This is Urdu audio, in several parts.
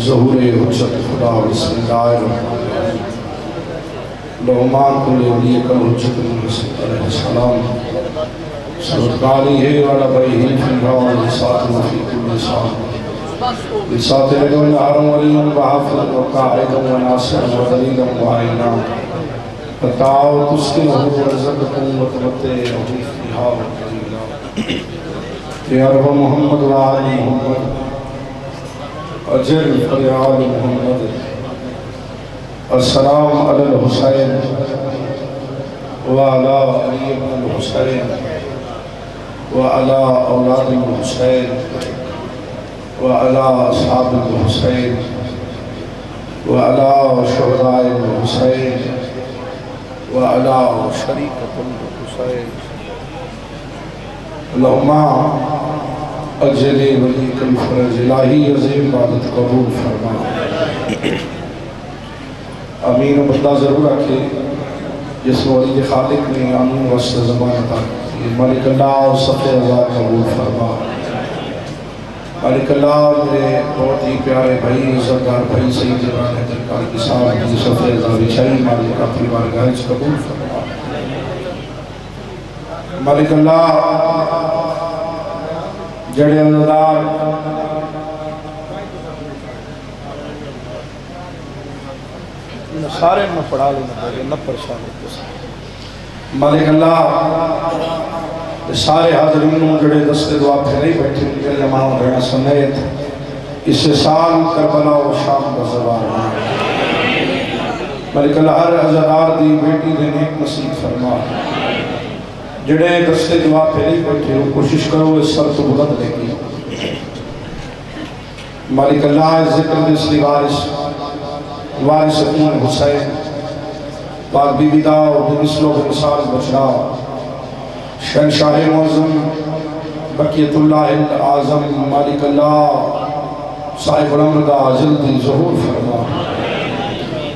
ظہور حجت خدا بسم اللہ الرحمن الرحیم لہمان کل علیہ کل حجت علیہ السلام سرکاری ہے والا بھائی ہی فنگاؤ لسات مفی کل لسان لسات رجل نہارم ولیم وحافظ وقائد وناصر ودلیل وعینا فتاو تسکن ہو ورزقکم وتمتے عبیف بہا وقلیلا یا رب محمد وآل محمد اجل فریاد محمد السلام علی الحسین وعلی علی بن الحسین وعلی اولاد الحسین وعلی اصحاب الحسین وعلی شہداء الحسین وعلی شریکۃ الحسین اللہم اجل ولی کل فرج الہی عظیم عبادت قبول فرما امین و بندہ ضرور رکھے جس ولی خالق نے آمین وسط زبان عطا کی مالک اللہ اور صفحہ ازار قبول فرما مالک اللہ میرے بہت ہی پیارے بھائی عزتدار بھائی سید جبران حیدر کی صاحب کی صفحہ ازار بچائی مالک اپنی بارگاہ قبول فرما مالک اللہ جڑے عزتدار سارے میں پڑھا لینا نہ پریشان ہوتے مالک اللہ سارے حاضرینوں جڑے دستے دعا پھر نہیں بیٹھے میرے امام رہنا سمیت اس سال کربلا و شام کا زبان مالک اللہ ہر عزتدار دی بیٹی دے نیک نصیب فرما جڑے دستے دعا پہ نہیں بیٹھے ہو کوشش کرو اس سر تو بلند لے گی مالک اللہ ذکر دسلی وارث امون حسین پاک بی بی داؤ بمثلو بمثال بچنا شہنشاہ معظم بقیت اللہ العظم مالک اللہ صاحب الامر دا جلدی ظہور فرما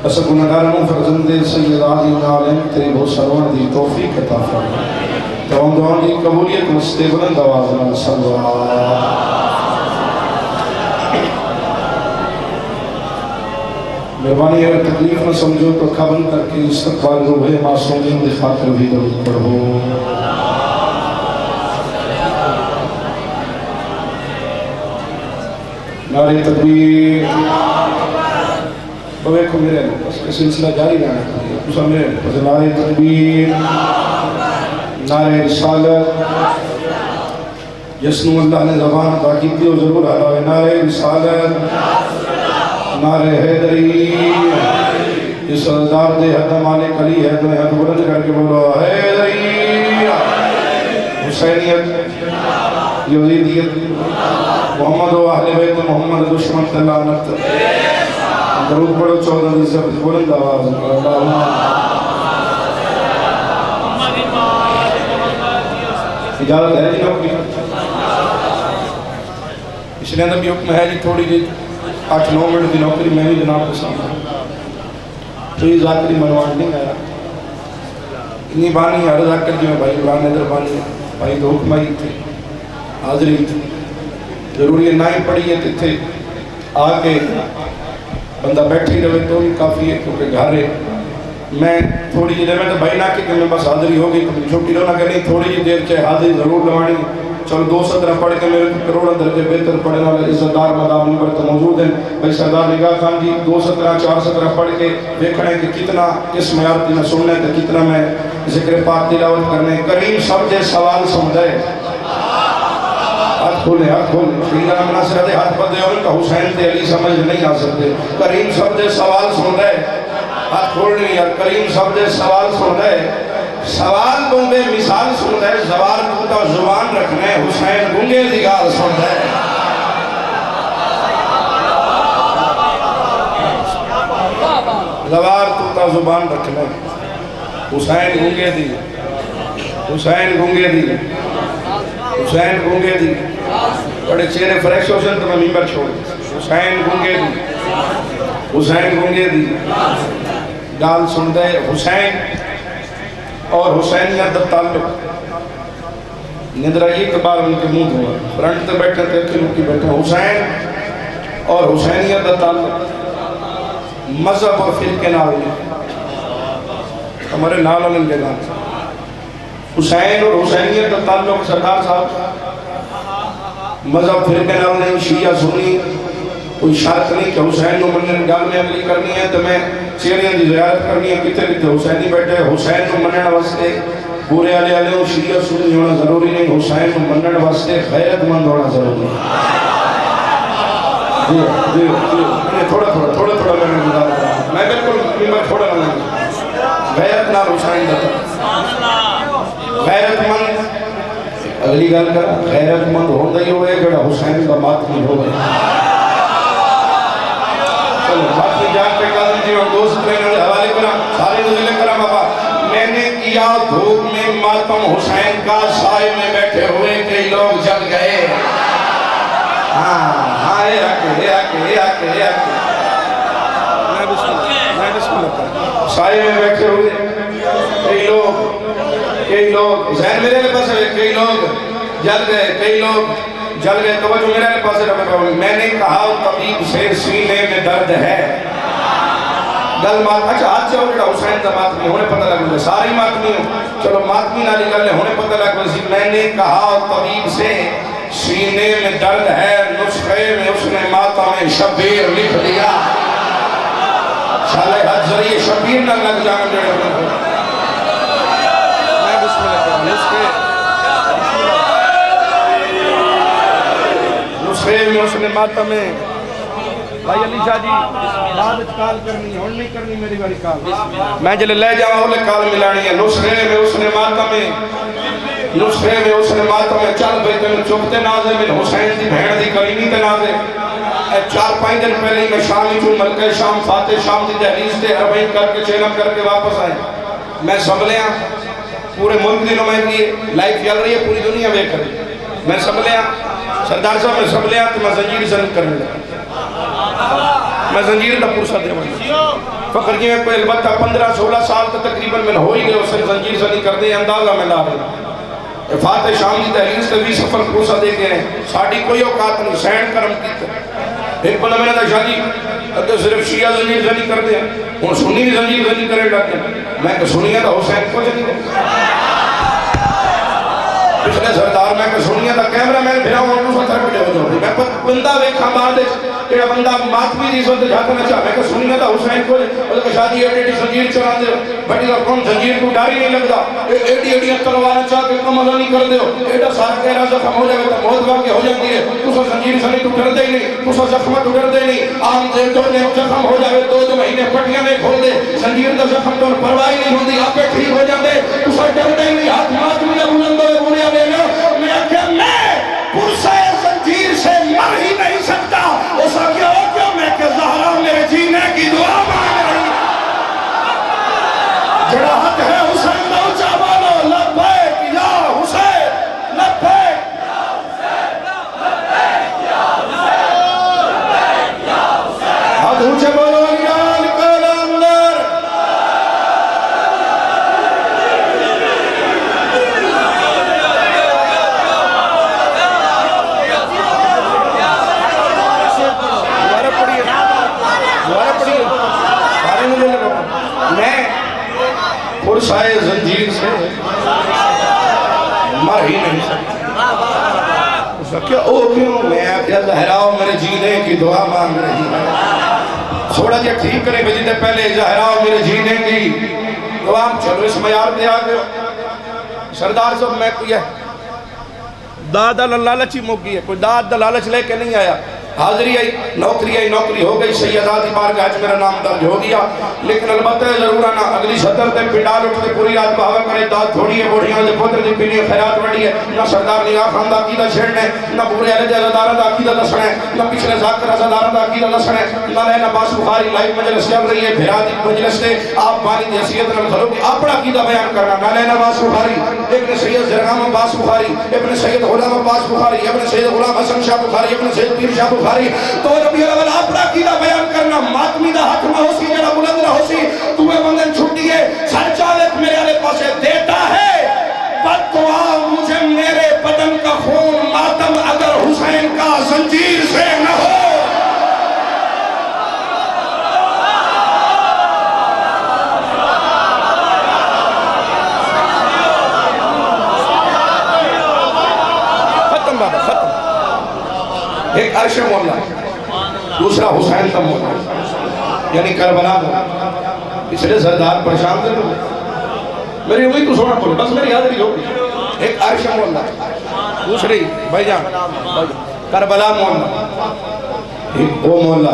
اسا گناہگاروں فرزند سید عالی عالم تیری بہت سرون دی توفیق عطا فرما تمام دعاؤں کی قبولیت مستے بلند آواز میں صلی اللہ مہربانی اگر تکلیف نہ سمجھو تو کھابن کر کے استقبال روح معصومین دی خاطر بھی درود پڑھو نعرہ تکبیر بوے کو میرے بس کے سلسلہ جاری رہنا چاہیے اسا میرے بس نعرہ تکبیر نعرہ رسالت جسنو اللہ نے زبان عطا کی تھی وہ ضرور علاوہ نعرہ رسالت نعرہ حیدری اس عزدار دے حد مالک علی ہے تو حد بلند کر کے بولو حیدری حسینیت یزیدیت محمد و اہل بیت محمد دشمن تلانت درود پڑھو 14 دی سب بلند آواز اللہم اجازت ہے جی نوکری اس لیے اندر بھی حکم ہے جی تھوڑی جی 8-9 منٹ دی نوکری میں بھی جناب کے سامنے تو یہ ذاکری منوان نہیں آیا اتنی بانی ہر ذاکر جی میں بھائی عمران حیدر بانی بھائی تو حکم آئی تھے حاضری تھی ضروری ہے نہ ہی پڑھی ہے تھے آکے بندہ بیٹھے رہے تو بھی کافی ہے کیونکہ گھر ہے میں تھوڑی جی دیر میں تو بھائی نہ کہ میں بس حاضری ہوگی تو چھوٹی رہنا کہ نہیں تھوڑی جی دیر چاہے حاضری ضرور لوانی چلو 2 سطرہ پڑھ کے میرے کروڑا درجے بہتر پڑھنے والے عزتدار مدامون پر تو موجود ہیں بھائی سردار نگاہ خان جی 2 سطرہ 4 سطرہ پڑھ کے دیکھنے کہ کتنا کس معیار کی نہ سننے کہ کتنا میں ذکر پاک تلاوت کرنے کریم سب دے سوال سمجھے ہاتھ کھولے شہیدہ مناصرہ دے ہاتھ پتے اور ان کا حسین تے علی سمجھ نہیں آ سکتے کریم سب دے سوال سمجھے ہاتھ کھولنے یار کریم سب دے سوال سمجھے سوال گنگے مثال سن دے زوار کوتا زبان رکھنے حسین گنگے دیگار سن دے زوار کوتا زبان رکھنے حسین گنگے دی حسین گنگے دی حسین گنگے دی بڑے چہرے فریش ہو سن تو میں ممبر چھوڑ حسین گنگے دی حسین گنگے دی گال سن دے حسین اور حسینیت دا تعلق ندرہ یہ کبار ان کے منہ ہوا فرنٹ تے بیٹھے تھے کہ ان کی بیٹھے حسین اور حسینیت کا تعلق مذہب اور فرقے نال نہیں، ہمارے نال ان کے نال حسین اور حسینیت کا تعلق سردار صاحب مذہب فرقے نال نہیں، شیعہ سنی کوئی شرط نہیں کہ حسین نو منن گل میں عملی کرنی ہے تو میں چہریاں دی زیارت کرنی ہے، کتے کتے حسینی بیٹھے حسین نو منن واسطے پورے آلے آلے ہوں شیعہ سنی ہونا ضروری نہیں، حسین نو منن واسطے غیرت مند ہونا ضروری ہے۔ جی تھوڑا تھوڑا میں نے مدار کرا، میں بالکل میں تھوڑا نہ غیرت نال حسین دا غیرت مند اگلی گل کرا غیرت مند ہوندہ ہی ہوئے جڑا حسین دا ماتمی ہوئے۔ چلو ماتمی جان پہ قادم جی میں دوست رہنے والے حوالے کرا سارے نزلے کرا بابا میں نے کیا دھوپ میں ماتم حسین کا سائے میں بیٹھے ہوئے کئی لوگ جل گئے۔ ہاں اے آکے میں بسم اللہ کرا سائے میں بیٹھے ہوئے کئی لوگ ذہن میرے پاس ہے کئی لوگ جل گئے توجہ میرے پاس ہے۔ میں نے کہا طبیب سے سینے میں درد ہے گل مات اچھا آج جاؤ جڑا حسین دا ماتمی ہونے پتہ لگ گئے ساری ماتمی ہوں چلو ماتمی نالی گل ہے ہونے پتہ لگ گئے میں نے کہا طبیب سے سینے میں درد ہے نسخے میں اس نے ماتم شبیر لکھ دیا شالے حد ذریعے شبیر نہ لگ جانا جڑے بنا میں بسم اللہ کروں نسخے میں اس نے ماتم بھائی علی شاہ جی بعد کال کرنی ہون نہیں کرنی میری باری کال میں جلے لے جاؤں ہولے کال ملانی ہے نسخے میں اس نے ماتم چل بھئی تمہیں چکتے نازے میں حسین دی بھیڑ دی کرینی تے نازے 4-5 دن پہلے ہی میں شامی چون ملکہ شام فاتح شام دی دہلیز تے عربین کر کے چینپ کر کے واپس آئے میں سنبھلیاں پورے ملک دی نمائندگی لائف چل رہی ہے پوری دنیا دیکھ رہی میں سنبھلیاں سردار صاحب میں سنبھلیاں تو میں زنجیر زنگ کرنے لگا میں زنجیر دا پورسا دے مجھے فقر جی میں کوئی البتہ 15-16 سال تا تقریباً میں ہوئی گئے اسے زنجیر زنگ کر دے اندازہ میں لا رہے فاتح شام دی تحریز تے بھی سفر پورسا دے کے ہیں ساڑھی کوئی اوقات نہیں سین کرم کی تے ایک بنا میں نے کہا شاہ جی اگر صرف شیعہ زنجیر زنگ کر دے اور سنی بھی زنجیر زنگ کرے ڈاکتے میں کہ سنیہ دا حسین کو جنگی دے پچھلے سردار میں کہ سنیہ دا کیمرہ میں بھیرا ہوں انہوں سے تھر پڑے ہو جاؤں میں بندہ ویکھا بعد کہ بندہ ماتمی دی سوتے جاتا نہ چاہ میں کہ سنیہ دا حسین کو اور کہ شادی ایڈی زنجیر چلا دے بڑی دا کون زنجیر کو ڈاری نہیں لگتا ایڈی تلوانا چاہ کہ کم اللہ نہیں کر دے ہو ایڈا سارا کہہ رہا زخم ہو جائے تو موت واقع ہو جاتی ہے تو سا زنجیر سے نہیں تو ڈر دے نہیں تو سا زخمہ تو ڈر دے نہیں عام دے تو نے زخم ہو جائے 2 مہینے پٹیاں میں کھول دے زنجیر دا زخم تو پرواہی نہیں ہوندی آپ پہ ٹھیک ہو جاندے تو سا ڈر دے نہیں ہاتھ ماتمی دا بلند ہوئے بولیا لینا میں کہ میں پرسہ زنجیر سے مر ہی نہیں سکتا اسا کیا ہو کیا میں کہ زہرہ میرے جینے کی دعا مانگ رہی جڑا حق ہے حسین موچہ والو لبیک یا حسین لبیک یا حسین لبیک یا حسین لبیک یا حسین حد اونچے بولو انگال کالا اندر پرسائے زنجیر سے مر ہی نہیں سکتا اس وقت کیا او کیوں میں کیا زہراؤ میرے جینے کی دعا مانگ رہی ہے تھوڑا جا ٹھیک کریں بجی دے پہلے زہراؤ میرے جینے کی دعا چلو اس معیار دے آگے سردار صاحب میں کوئی ہے داد لالچی موگی ہے کوئی داد لالچ لے کے نہیں آیا حاضری آئی نوکری ہو گئی سیدہ دی بارگاہ وچ میرا نام درج ہو گیا لیکن البتہ ضرور آنا اگلی صدر تے پنڈال اٹھتے پوری رات بہاوا کرے داد تھوڑی ہے بوڑھیاں دے پتر دی پینی خیرات وڈی ہے نہ سردار نگاہ خان دا عقیدہ چھیڑنے نہ پورے اہل عزادارہ دا عقیدہ دسنے نہ پچھلے ذاکر عزادارہ دا عقیدہ دسنے نہ لینا باس بخاری لائف مجلس چل رہی ہے بھیرا دی مجلس تے آپ بانی دی حیثیت نال کھلو کہ اپنا عقیدہ بیان کرنا نہ لینا باس بخاری ابن سید زرغام عباس بخاری ابن سید غلام عباس بخاری ابن سید غلام حسن شاہ بخاری ابن سید پیر شاہ بخاری تو ربی الاول اپنا عقیدہ بیان کرنا ماتمی دا حق نہ ہو سی جڑا بلند نہ ہو سی تمہیں بندن چھٹی ہے سر چالک میرے آلے پاسے دیتا ہے بدعا مجھے میرے بدن کا خون ماتم اگر حسین کا زنجیر سے نہ ہو عرش مولا، دوسرا حسین کا مولا، یعنی کربلا مولا. اس لئے سردار پریشان کر دو میری ہوئی تو سونا بولے، بس میری حاضری ہو. ایک عرش مولا، دوسری بھائی جان کربلا مولا، ایک وہ مولا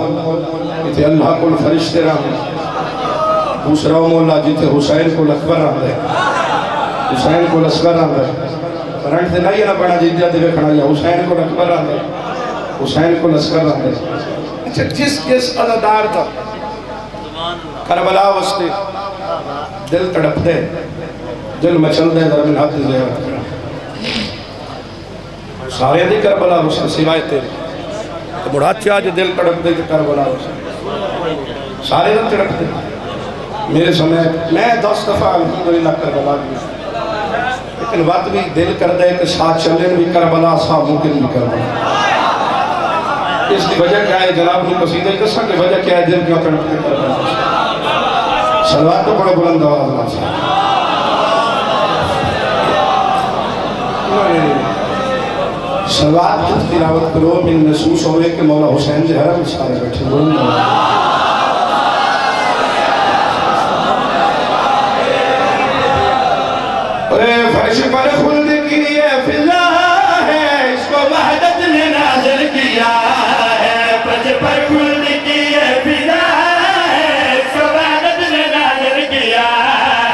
جتے اللہ کو فرشتے رہا ہے، دوسرا مولا جتے حسین کو اکبر رہا ہے، حسین کو اکبر رہا ہے. فرنٹ سے نہیں ہے نا پڑھا جیدیا دے کھڑا یا حسین کو اکبر رہا ہے، حسین کو اکبر رہا ہے. اچھا جس عزادار تھا کربلا وستے دل تڑپ دے، دل مچل دے ذرا من حد زیارت کرا. سارے دی کربلا وستے سوائے تیرے تو بڑھا چاہ جو دل تڑپ دے کربلا وستے سارے دل تڑپ دے. میرے سمیت میں 10 دفعہ الحمدللہ کربلا گئی، لیکن وقت بھی دل کر دے کہ ساتھ چلیں بھی کربلا سا ممکن بھی کربلا. اس کی وجہ کیا ہے جناب نے قصیدہ قصہ کی وجہ کیا ہے دل کیوں تڑپتے کربلا. صلوات تو بڑا بلند آواز اللہ سے. صلوات کی تلاوت کرو من محسوس ہوئے کہ مولا حسین دے حرم سارے بیٹھے بلند آواز. فرش پر خلد کی یہ فضا ہے، اس کو وحدت نے نازل کیا ہے. فرش پر خلد کی یہ فضا ہے، اس کو وحدت نے نازل کیا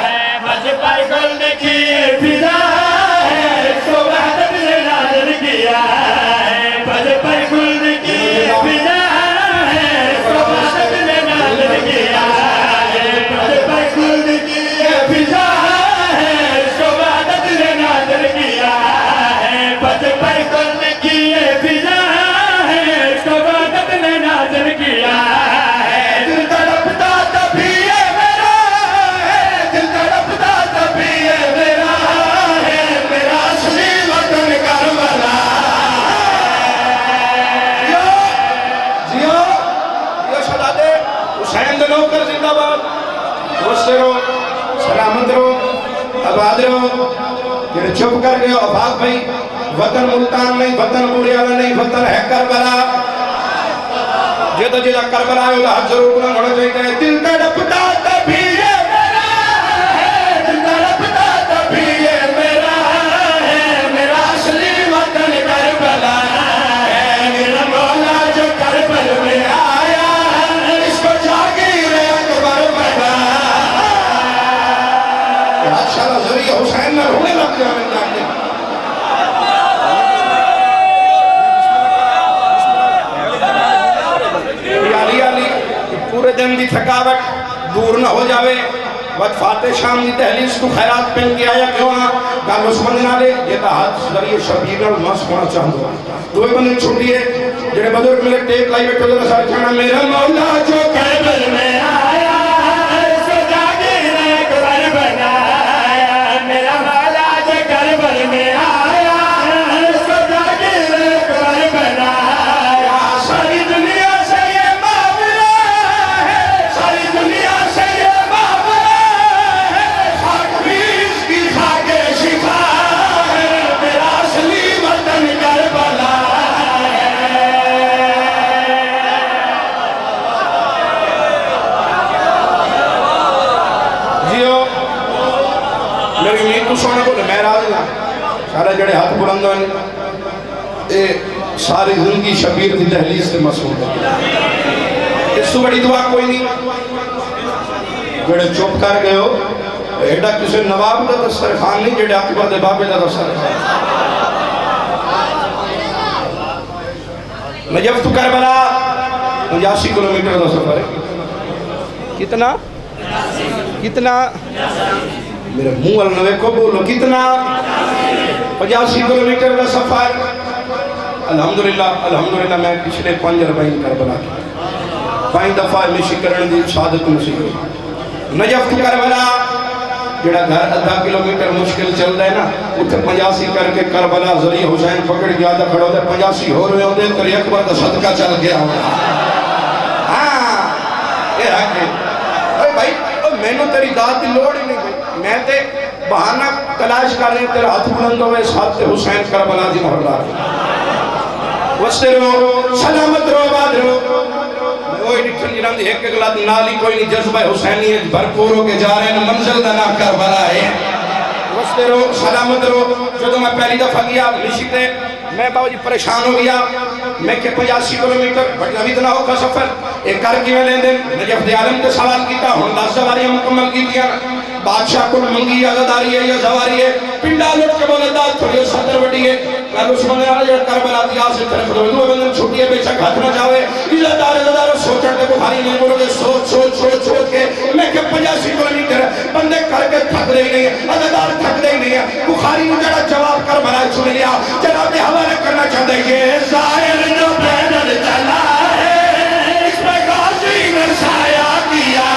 ہے. فرش پر خلد کی یہ فضا ہے، اس کو وحدت نے نازل کیا ہے. فرش پر خلد کی یہ فضا ہے، اس کو وحدت نے نازل کیا ہے. فرش پر خلد کی یہ فضا سلامت رہو، آباد رہو. جنہیں چھپ کر گئے افاق بھائی، وطن ملتان نہیں، وطن بوریالا نہیں، وطن ہے کربلا. جدہ جدہ کربلا ہے ہاتھ ضرور بلند ہونا چاہیے. دل تڑپتا تبھی یہ میرا ہے، دل تڑپتا تبھی یہ میرا ہے، میرا اصلی وطن کربلا ہے. میرا مولا جو کربل میں آیا اس کو جاگیر اکبر بنا. ماشاءاللہ ذریعہ حسین نہ رونے لگ جائے میں جاتے. پورے دن دی تھکاوٹ دور نہ ہو جاوے. وقت فاتح شام دی تحلیس کو خیرات پہن کے آیا کیوں ہاں گال عثمان نہ لے. یہ تا ہاتھ ذریعہ شبیر اور مس ہونا چاہتا ہوں. دوئے بندے چھوٹی ہے جنہیں بزرگ ملے ٹیک لائی بیٹھو ذرا سارے چھانا. میرا مولا جو کربل میں آیا اس کو جاگیر اکبر بنایا. میرا مولا جو کربل میں آیا اس کو جاگیر اکبر بنایا. ساری دنیا سے یہ معاملہ ہے، ساری دنیا سے یہ معاملہ ہے. خاک بھی اس کی خاک شفا ہے، میرا اصلی وطن کربلا ہے. جیو میری امید تو سونے بولے میں راضی ہوں. سارے جڑے ہاتھ بلند ہوئے اے ساری زندگی شبیر کی تحلیل سے مسئول ہے. اس سے بڑی دعا کوئی نہیں. جڑے چپ کر گئے ہو ایڈا کسی نواب دا دسترخوان نہیں جڑے اکبر دے بابے دا دسترخوان. نجف تو کربلا 85 کلومیٹر دا سفر ہے. کتنا؟ کتنا؟ میرے منہ والنوے کو بولو کتنا؟ 85 کلومیٹر دا سفر. الحمدللہ میں پچھلے 5 ربعین کربلا کی 5 دفعہ مشی کرن دی سعادت نصیب ہوئی. نجف تو کربلا جڑا گھر 10 کلومیٹر مشکل چل رہا ہے نا اتھے 85 کر کے کربلا ذریعہ حسین پکڑ گیا تھا کھڑا ہوتا 85 ہو رہے ہوتے کری اکبر کا صدقہ چل گیا ہوتا. ہاں یہ رکھ کے بھائی میں نے تیری داد دی لوڑ ہی نہیں گئی. میں تے بہانہ تلاش کر رہے ہیں تیرا ہاتھ بلند ہوئے ساتھ حسین کربلا دی محرلہ. وسرو سلامت رو آباد رو وہی ڈٹھن جنہاں دی ایک اگلا نالی کوئی نہیں جذبہ حسینی بھرپور ہو کے جا رہے ہیں منزل دا نام کربلا ہے وسرو سلامت رو جو میں پہلی دفعہ گیا نشتے میں بابا جی پریشان ہو گیا میں کہ 85 کلومیٹر بڑی ابھی اتنا ہوگا سفر ایک کار کی میں لیں دیں نجف دی عالم کے سوال کیتا ہوں 10 سواریاں مکمل کی دیا بادشاہ کو منگی آزاداری ہے یا زواری ہے پنڈا لٹ کے بولے داد تھوڑی صدر بڑی ہے میں اس میں آج کربلا دی آج سے طرف دو بندن چھوٹی ہے بے شک ہاتھ نہ جاوے عزادار سوچن کے بخاری نہیں بولو گے سوچ کے میں کہ 85 کلومیٹر بندے کر کے تھک دے نہیں عزادار تھک دے نہیں بخاری نے جڑا جواب کربلا چھوڑ لیا جناب حوالے کرنا چاہتے ہیں یہ ظاہر جو پیدل چلا ہے اس پہ غازی نے سایہ کیا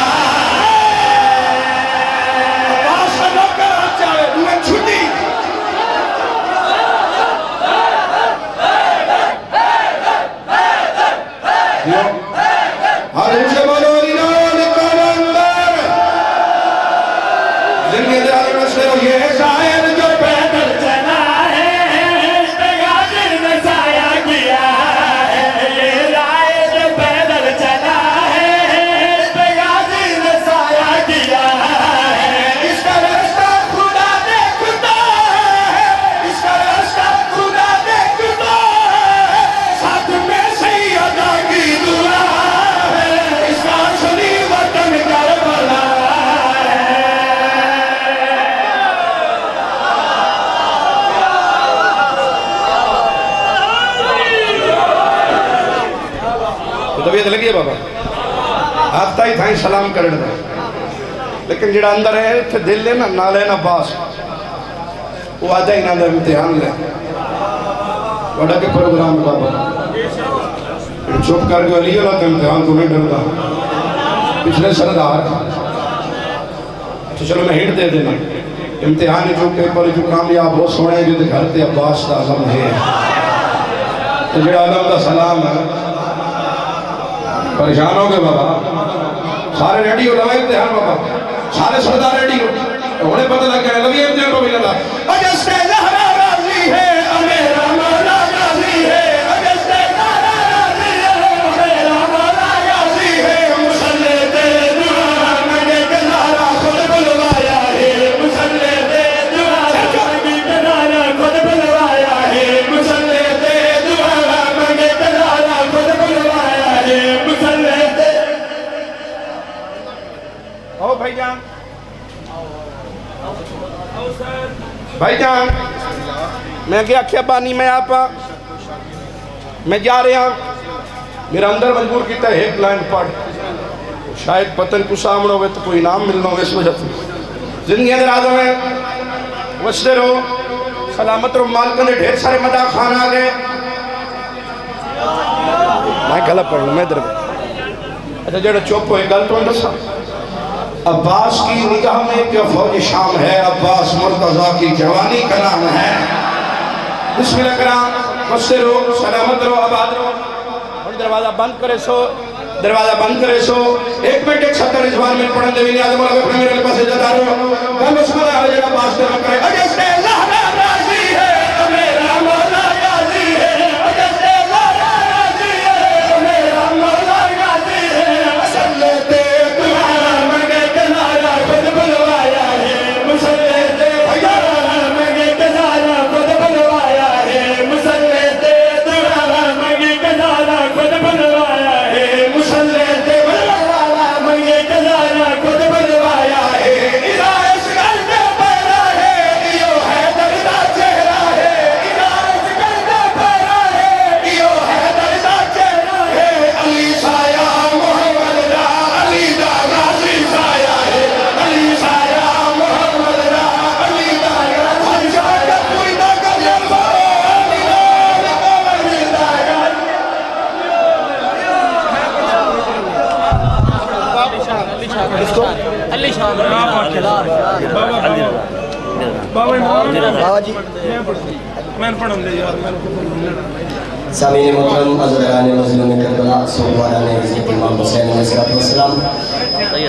طبیعت لگی ہے بابا ہاتھ ہی تھائیں سلام کرنے دیں لیکن جڑا اندر ہے تھے دل لے نا نالے نا باس وہ آجا ہی نا دے امتحان لے وڑا کے پروگرام بابا چھوپ کر کے علی اللہ کے امتحان کو میں ڈردا پچھلے سردار چلو میں ہنٹ دے دینا امتحان جو پیپر جو کامیاب ہو سونے جو دکھارتے عباس دا علم ہے تو جڑا علم دا سلام ہے پریشان ہو گئے بابا سارے ریڈی ہو لوائے امتحان بابا سارے سردار ریڈی ہو انہیں پتہ لگ گیا لگی امتحان کو ملنا اجستے لہرہ راضی ہے امیرا مولا راضی ہے اجستے لہرہ راضی ہے امیرا مولا راضی ہے مسلح دے دعا مجھے کنارہ خود بلوایا ہے مسلح دے دعا مجھے کنارہ خود بلوایا ہے مسلح دے دعا مجھے کنارہ خود بلوایا ہے بھائی جان بھائی جان میں کیا کیا بانی میں آپا میں جا رہے ہیں میرا اندر مجبور کیتا ہے ایک لائن پڑھ شاید پتن کو سامنے ہوئے تو کوئی نام ملنا ہوئے اس وجہ سے زندگی اندر آدم ہے وستے رہو سلامت رو مالکن دے ڈھیر سارے مدہ خان آگئے میں غلط پڑھ لوں میں در اچھا جڑا چوپ ہوئے گل تو اندسا عباس کی نگاہ میں کہ فوج شام ہے عباس مرتضیٰ کی جوانی کا نام ہے بسم اللہ کرام وستے رو سلامت رو آباد رو دروازہ بند کرے سو ایک منٹ ایک ستر ازوان میں پڑھن دے بھی نیازم اللہ اپنے میرے پاس جتا رو گل اس میں آجے گا پاس دے رکھے اجستے لہرہ راضی ہے امیرا مولا راضی ہے اجستے لہرہ راضی ہے امیرا مولا راضی ہے مسلح دے دعا مجھے کنارہ خود بلوایا ہے مسلح دے دعا مجھے کنارہ خود بلوایا ہے مسلح دے دعا مجھے کنارہ خود بلوایا ہے مسلح دے دعا مجھے کنارہ خود بلوایا ہے اس گل دے پیرا ہے ایو ہے دردہ چہرہ ہے اس گل دے پیرا ہے ایو ہے دردہ چہرہ ہے علی سایہ محمد را علی دا غازی سایہ ہے علی سایہ محمد را علی دا غازی سایہ ہے کوئی دا گجل علی دا علی شام سامعین محترم عزیزان مظلوم کربلا صوبواران عزت امام حسین علیہ السلام